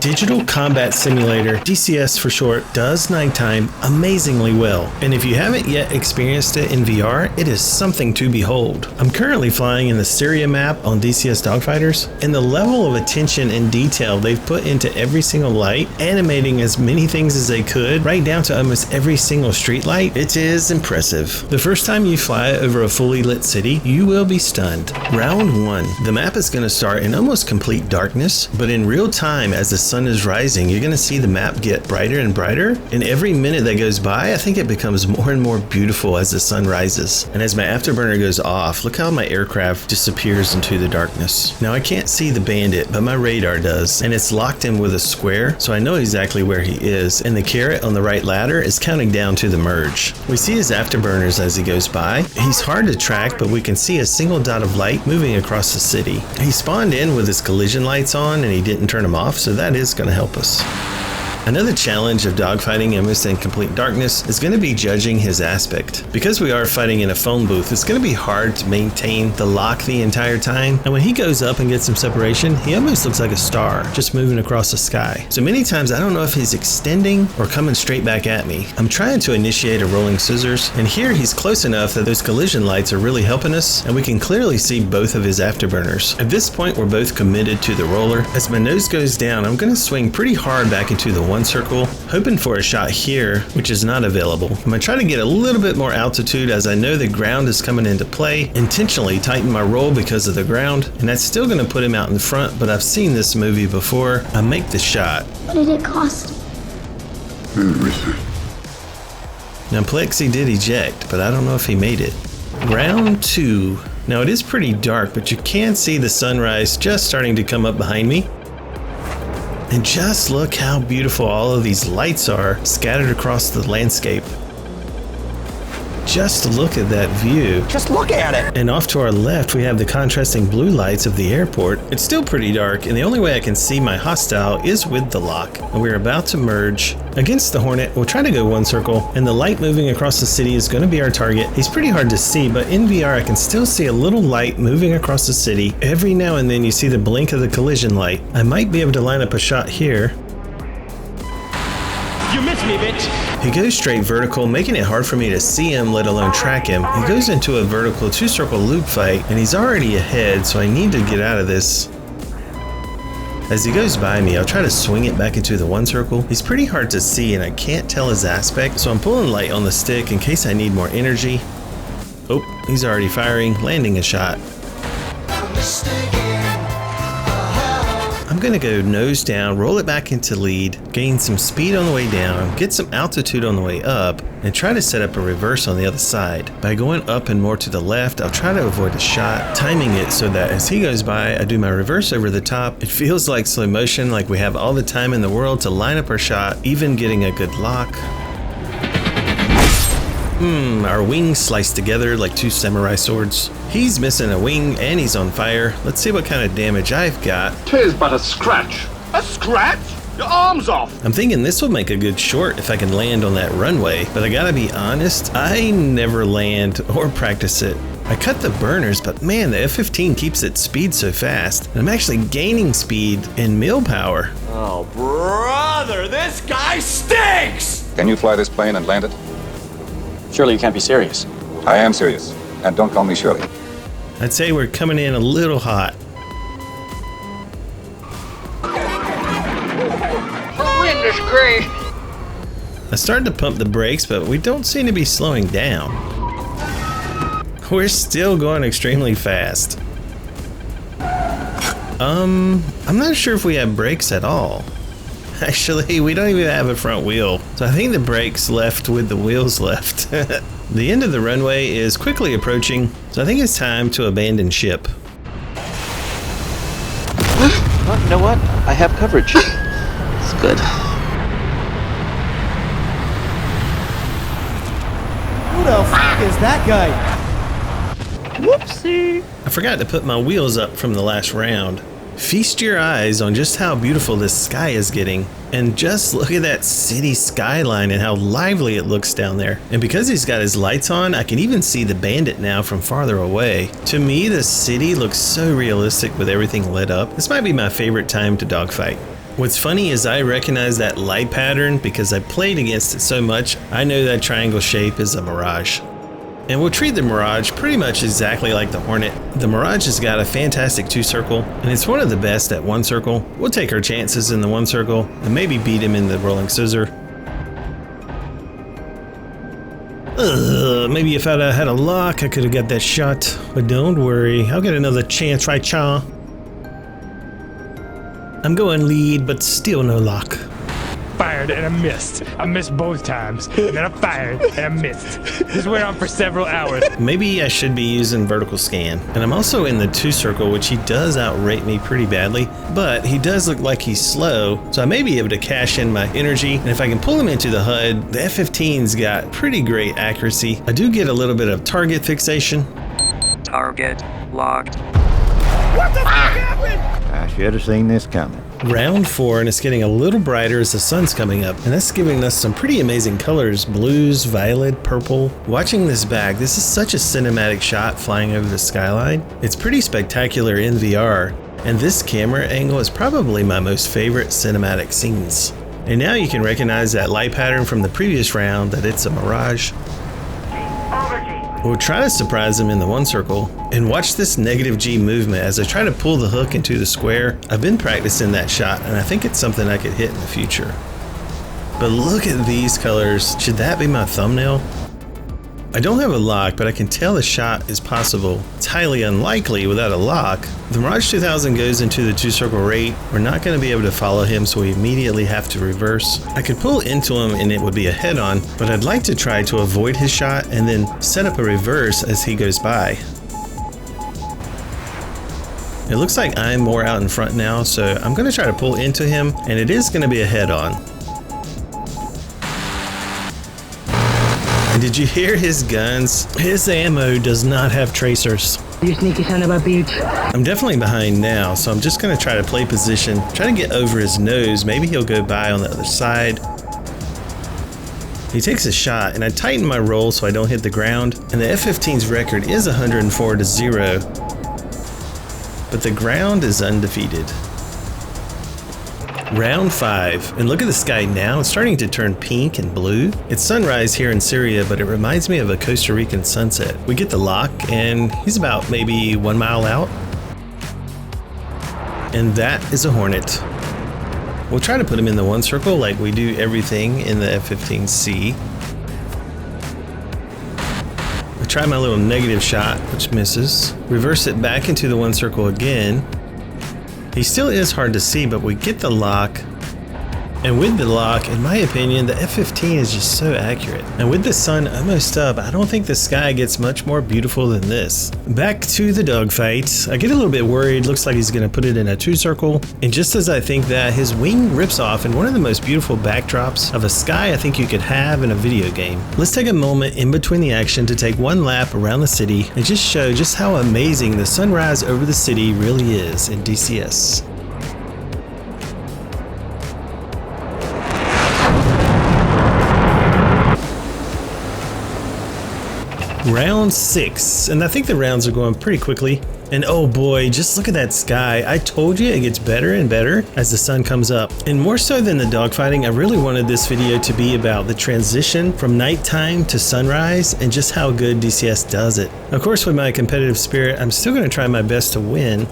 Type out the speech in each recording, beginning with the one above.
Digital Combat Simulator, DCS for short, does nighttime amazingly well. And if you haven't yet experienced it in VR, it is something to behold. I'm currently flying in the Syria Map on DCS Dogfighters, and the level of attention and detail they've put into every single light, animating as many things as they could, right down to almost every single street light, it is impressive. The first time you fly over a fully lit city, you will be stunned. Round 1. The map is going to start in almost complete darkness, but in real time as the sun is rising, you're going to see the map get brighter and brighter, and every minute that goes by, I think it becomes more and more beautiful as the sun rises. And as my afterburner goes off, look how my aircraft disappears into the darkness. Now I can't see the bandit, but my radar does, and it's locked in with a square, so I know exactly where he is, and the carrot on the right ladder is counting down to the merge. We see his afterburners as he goes by. He's hard to track, but we can see a single dot of light moving across the city. He spawned in with his collision lights on and he didn't turn them off, so that is going to help us. Another challenge of dogfighting almost in complete darkness is going to be judging his aspect. Because we are fighting in a phone booth, it's going to be hard to maintain the lock the entire time, and when he goes up and gets some separation, he almost looks like a star just moving across the sky. So many times I don't know if he's extending or coming straight back at me. I'm trying to initiate a rolling scissors, and here he's close enough that those collision lights are really helping us, and we can clearly see both of his afterburners. At this point, we're both committed to the roller. As my nose goes down, I'm going to swing pretty hard back into the one circle, hoping for a shot here, which is not available. I'm going to try to get a little bit more altitude as I know the ground is coming into play, intentionally tighten my roll because of the ground, and that's still going to put him out in front, but I've seen this movie before. I make the shot. What did it cost? Now Plexi did eject, but I don't know if he made it. Round 2. Now it is pretty dark, but you can see the sunrise just starting to come up behind me. And just look how beautiful all of these lights are scattered across the landscape. Just look at that view. Just look at it! And off to our left, we have the contrasting blue lights of the airport. It's still pretty dark, and the only way I can see my hostile is with the lock. And we're about to merge. Against the Hornet, we'll try to go one circle, and the light moving across the city is going to be our target. He's pretty hard to see, but in VR I can still see a little light moving across the city. Every now and then you see the blink of the collision light. I might be able to line up a shot here. You missed me, bitch! He goes straight vertical, making it hard for me to see him, let alone track him. He goes into a vertical 2-circle loop fight, and he's already ahead, so I need to get out of this. As he goes by me, I'll try to swing it back into the 1 circle. He's pretty hard to see, and I can't tell his aspect, so I'm pulling light on the stick in case I need more energy. Oh, he's already firing, landing a shot. I'm gonna go nose down, roll it back into lead, gain some speed on the way down, get some altitude on the way up, and try to set up a reverse on the other side. By going up and more to the left, I'll try to avoid a shot, timing it so that as he goes by, I do my reverse over the top. It feels like slow motion, like we have all the time in the world to line up our shot, even getting a good lock. Our wings sliced together like 2 samurai swords. He's missing a wing and he's on fire. Let's see what kind of damage I've got. 'Tis but a scratch. A scratch? Your arm's off! I'm thinking this will make a good short if I can land on that runway, but I gotta be honest, I never land or practice it. I cut the burners, but man, the F-15 keeps its speed so fast, and I'm actually gaining speed and mill power. Oh, brother, this guy stinks! Can you fly this plane and land it? Surely you can't be serious. I am serious. And don't call me Shirley. I'd say we're coming in a little hot. The wind is great. I started to pump the brakes, but we don't seem to be slowing down. We're still going extremely fast. I'm not sure if we have brakes at all. Actually, we don't even have a front wheel, so I think the brakes left with the wheels left. The end of the runway is quickly approaching, so I think it's time to abandon ship. Well, you know what? I have coverage. It's good. Who the f*** is that guy? Whoopsie! I forgot to put my wheels up from the last round. Feast your eyes on just how beautiful this sky is getting, and just look at that city skyline and how lively it looks down there. And because he's got his lights on, I can even see the bandit now from farther away. To me, the city looks so realistic with everything lit up. This might be my favorite time to dogfight. What's funny is I recognize that light pattern because I played against it so much. I know that triangle shape is a Mirage. And we'll treat the Mirage pretty much exactly like the Hornet. The Mirage has got a fantastic 2-circle, and it's one of the best at 1-circle. We'll take our chances in the 1-circle and maybe beat him in the rolling scissor. Maybe if I'd had a lock, I could have got that shot. But don't worry, I'll get another chance, right, Cha? I'm going lead, but still no lock. Fired and I missed. I missed both times. And then I fired and I missed. This went on for several hours. Maybe I should be using vertical scan. And I'm also in the 2-circle, which he does outrate me pretty badly, but he does look like he's slow, so I may be able to cash in my energy. And if I can pull him into the HUD, the F-15's got pretty great accuracy. I do get a little bit of target fixation. Target locked. What the fuck happened? I should have seen this coming. Round 4, and it's getting a little brighter as the sun's coming up, and that's giving us some pretty amazing colors: blues, violet, purple. Watching this back, this is such a cinematic shot flying over the skyline. It's pretty spectacular in VR, and this camera angle is probably my most favorite cinematic scenes. And now you can recognize that light pattern from the previous round, that it's a Mirage. We'll try to surprise him in the 1-circle, and watch this negative G movement as I try to pull the hook into the square. I've been practicing that shot, and I think it's something I could hit in the future. But look at these colors. Should that be my thumbnail? I don't have a lock, but I can tell the shot is possible. It's highly unlikely without a lock. The Mirage 2000 goes into the 2-circle rate. We're not going to be able to follow him, so we immediately have to reverse. I could pull into him and it would be a head-on, but I'd like to try to avoid his shot and then set up a reverse as he goes by. It looks like I'm more out in front now, so I'm going to try to pull into him, and it is going to be a head-on. And did you hear his guns? His ammo does not have tracers. You sneaky son of a bitch. I'm definitely behind now, so I'm just gonna try to play position, try to get over his nose. Maybe he'll go by on the other side. He takes a shot, and I tighten my roll so I don't hit the ground. And the F-15's record is 104-0, but the ground is undefeated. Round 5, and look at the sky now. It's starting to turn pink and blue. It's sunrise here in Syria, but it reminds me of a Costa Rican sunset. We get the lock, and he's about maybe 1 mile out. And that is a Hornet. We'll try to put him in the 1-circle like we do everything in the F-15C. I try my little negative shot, which misses. Reverse it back into the 1-circle again. He still is hard to see, but we get the lock. And with the lock, in my opinion, the F-15 is just so accurate. And with the sun almost up, I don't think the sky gets much more beautiful than this. Back to the dogfight. I get a little bit worried. Looks like he's going to put it in a 2-circle. And just as I think that, his wing rips off in one of the most beautiful backdrops of a sky I think you could have in a video game. Let's take a moment in between the action to take one lap around the city and just show just how amazing the sunrise over the city really is in DCS. Round 6, and I think the rounds are going pretty quickly. And oh boy, just look at that sky. I told you it gets better and better as the sun comes up. And more so than the dogfighting, I really wanted this video to be about the transition from nighttime to sunrise and just how good DCS does it. Of course, with my competitive spirit, I'm still going to try my best to win.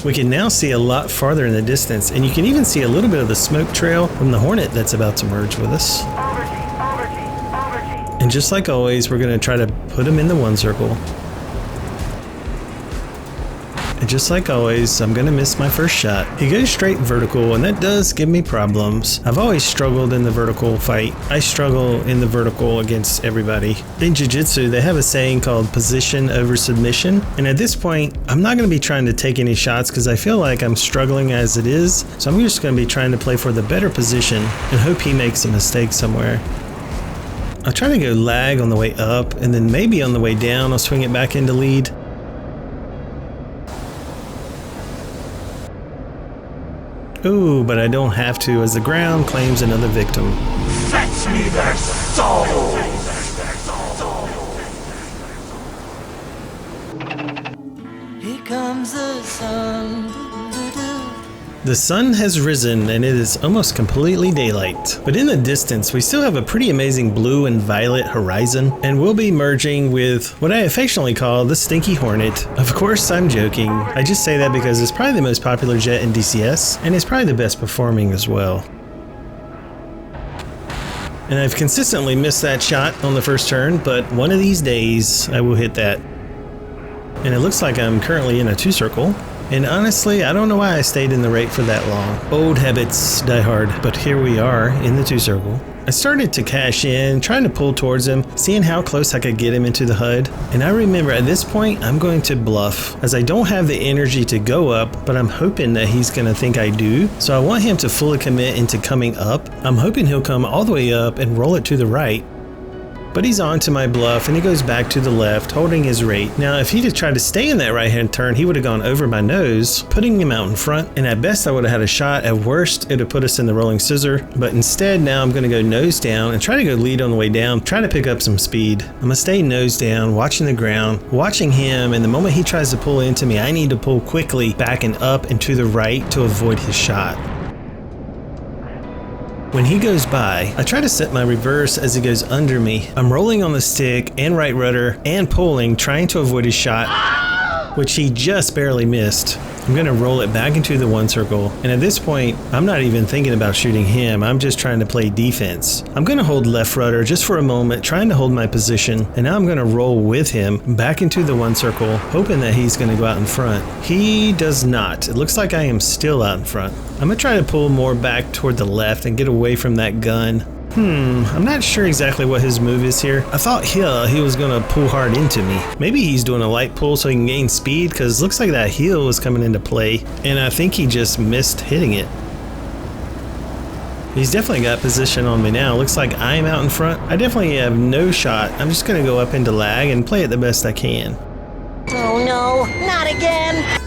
We can now see a lot farther in the distance, and you can even see a little bit of the smoke trail from the Hornet that's about to merge with us. And just like always, we're going to try to put him in the 1-circle. And just like always, I'm going to miss my first shot. He goes straight vertical, and that does give me problems. I've always struggled in the vertical fight. I struggle in the vertical against everybody. In Jiu-Jitsu, they have a saying called position over submission. And at this point, I'm not going to be trying to take any shots because I feel like I'm struggling as it is. So I'm just going to be trying to play for the better position and hope he makes a mistake somewhere. I'll try to go lag on the way up, and then maybe on the way down, I'll swing it back into lead. Ooh, but I don't have to as the ground claims another victim. Fetch me their soul! Here comes the sun, The sun has risen and it is almost completely daylight. But in the distance, we still have a pretty amazing blue and violet horizon, and we'll be merging with what I affectionately call the Stinky Hornet. Of course, I'm joking. I just say that because it's probably the most popular jet in DCS, and it's probably the best performing as well. And I've consistently missed that shot on the first turn, but one of these days I will hit that. And it looks like I'm currently in a 2-circle. And honestly, I don't know why I stayed in the rate for that long. Old habits die hard, but here we are in the 2-circle. I started to cash in, trying to pull towards him, seeing how close I could get him into the HUD. And I remember at this point, I'm going to bluff, as I don't have the energy to go up, but I'm hoping that he's going to think I do. So I want him to fully commit into coming up. I'm hoping he'll come all the way up and roll it to the right. But he's on to my bluff and he goes back to the left, holding his rate. Now, if he'd have tried to stay in that right-hand turn, he would have gone over my nose, putting him out in front. And at best, I would have had a shot. At worst, it would have put us in the rolling scissor. But instead, now I'm going to go nose down and try to go lead on the way down, try to pick up some speed. I'm going to stay nose down, watching the ground, watching him. And the moment he tries to pull into me, I need to pull quickly back and up and to the right to avoid his shot. When he goes by, I try to set my reverse as he goes under me. I'm rolling on the stick and right rudder and pulling, trying to avoid his shot, which he just barely missed. I'm going to roll it back into the 1-circle, and at this point, I'm not even thinking about shooting him. I'm just trying to play defense. I'm going to hold left rudder just for a moment, trying to hold my position, and now I'm going to roll with him back into the 1-circle, hoping that he's going to go out in front. He does not. It looks like I am still out in front. I'm going to try to pull more back toward the left and get away from that gun. I'm not sure exactly what his move is here. I thought he was gonna pull hard into me. Maybe he's doing a light pull so he can gain speed, because it looks like that heel was coming into play, and I think he just missed hitting it. He's definitely got position on me now. Looks like I'm out in front. I definitely have no shot. I'm just gonna go up into lag and play it the best I can. Oh no, not again!